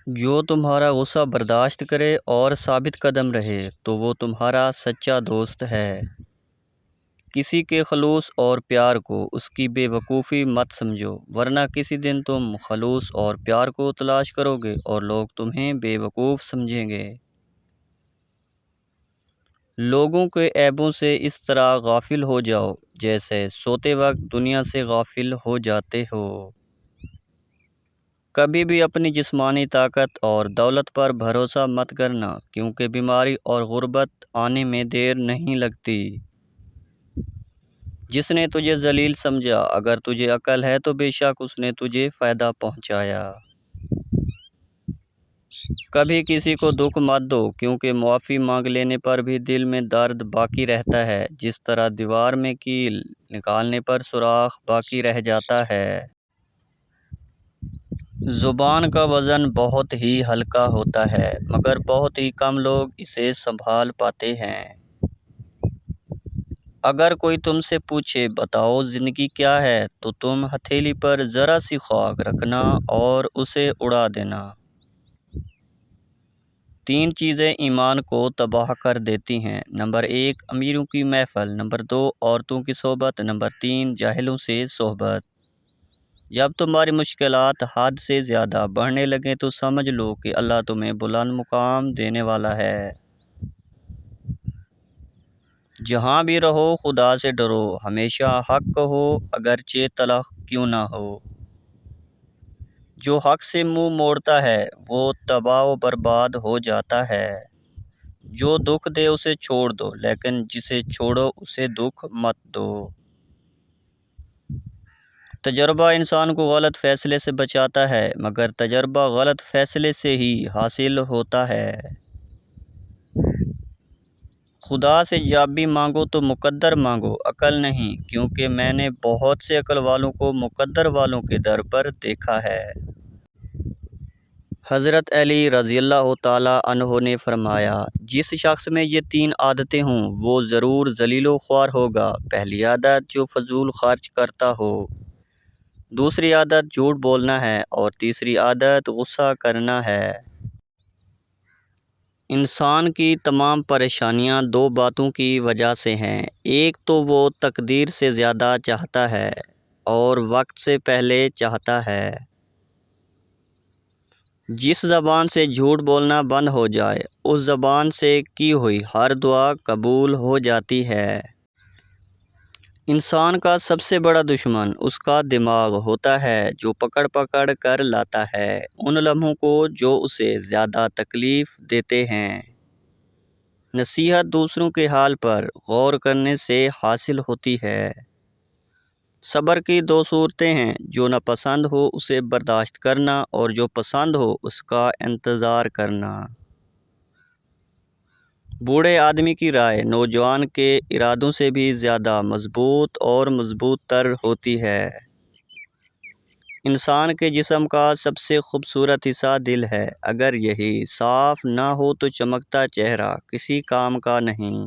جو تمہارا غصہ برداشت کرے اور ثابت قدم رہے تو وہ تمہارا سچا دوست ہے۔ کسی کے خلوص اور پیار کو اس کی بے وقوفی مت سمجھو، ورنہ کسی دن تم خلوص اور پیار کو تلاش کرو گے اور لوگ تمہیں بے وقوف سمجھیں گے۔ لوگوں کے عیبوں سے اس طرح غافل ہو جاؤ جیسے سوتے وقت دنیا سے غافل ہو جاتے ہو۔ کبھی بھی اپنی جسمانی طاقت اور دولت پر بھروسہ مت کرنا، کیونکہ بیماری اور غربت آنے میں دیر نہیں لگتی۔ جس نے تجھے ذلیل سمجھا، اگر تجھے عقل ہے تو بے شک اس نے تجھے فائدہ پہنچایا۔ کبھی کسی کو دکھ مت دو، کیونکہ معافی مانگ لینے پر بھی دل میں درد باقی رہتا ہے، جس طرح دیوار میں کیل نکالنے پر سوراخ باقی رہ جاتا ہے۔ زبان کا وزن بہت ہی ہلکا ہوتا ہے، مگر بہت ہی کم لوگ اسے سنبھال پاتے ہیں۔ اگر کوئی تم سے پوچھے بتاؤ زندگی کیا ہے، تو تم ہتھیلی پر ذرا سی خاک رکھنا اور اسے اڑا دینا۔ 3 چیزیں ایمان کو تباہ کر دیتی ہیں۔ نمبر 1 امیروں کی محفل، نمبر 2 عورتوں کی صحبت، نمبر 3 جاہلوں سے صحبت۔ جب تمہاری مشکلات حد سے زیادہ بڑھنے لگیں تو سمجھ لو کہ اللہ تمہیں بلند مقام دینے والا ہے۔ جہاں بھی رہو خدا سے ڈرو، ہمیشہ حق کہو اگرچہ تلخ کیوں نہ ہو۔ جو حق سے منہ موڑتا ہے وہ تباہ و برباد ہو جاتا ہے۔ جو دکھ دے اسے چھوڑ دو، لیکن جسے چھوڑو اسے دکھ مت دو۔ تجربہ انسان کو غلط فیصلے سے بچاتا ہے، مگر تجربہ غلط فیصلے سے ہی حاصل ہوتا ہے۔ خدا سے جب بھی مانگو تو مقدر مانگو، عقل نہیں، کیونکہ میں نے بہت سے عقل والوں کو مقدر والوں کے در پر دیکھا ہے۔ حضرت علی رضی اللہ تعالیٰ عنہ نے فرمایا، جس شخص میں یہ 3 عادتیں ہوں وہ ضرور ذلیل و خوار ہوگا۔ پہلی عادت جو فضول خرچ کرتا ہو، دوسری عادت جھوٹ بولنا ہے، اور تیسری عادت غصہ کرنا ہے۔ انسان کی تمام پریشانیاں 2 باتوں کی وجہ سے ہیں۔ ایک تو وہ تقدیر سے زیادہ چاہتا ہے اور وقت سے پہلے چاہتا ہے۔ جس زبان سے جھوٹ بولنا بند ہو جائے، اس زبان سے کی ہوئی ہر دعا قبول ہو جاتی ہے۔ انسان کا سب سے بڑا دشمن اس کا دماغ ہوتا ہے، جو پکڑ پکڑ کر لاتا ہے ان لمحوں کو جو اسے زیادہ تکلیف دیتے ہیں۔ نصیحت دوسروں کے حال پر غور کرنے سے حاصل ہوتی ہے۔ صبر کی 2 صورتیں ہیں، جو ناپسند ہو اسے برداشت کرنا، اور جو پسند ہو اس کا انتظار کرنا۔ بوڑھے آدمی کی رائے نوجوان کے ارادوں سے بھی زیادہ مضبوط اور مضبوط تر ہوتی ہے۔ انسان کے جسم کا سب سے خوبصورت حصہ دل ہے، اگر یہی صاف نہ ہو تو چمکتا چہرہ کسی کام کا نہیں۔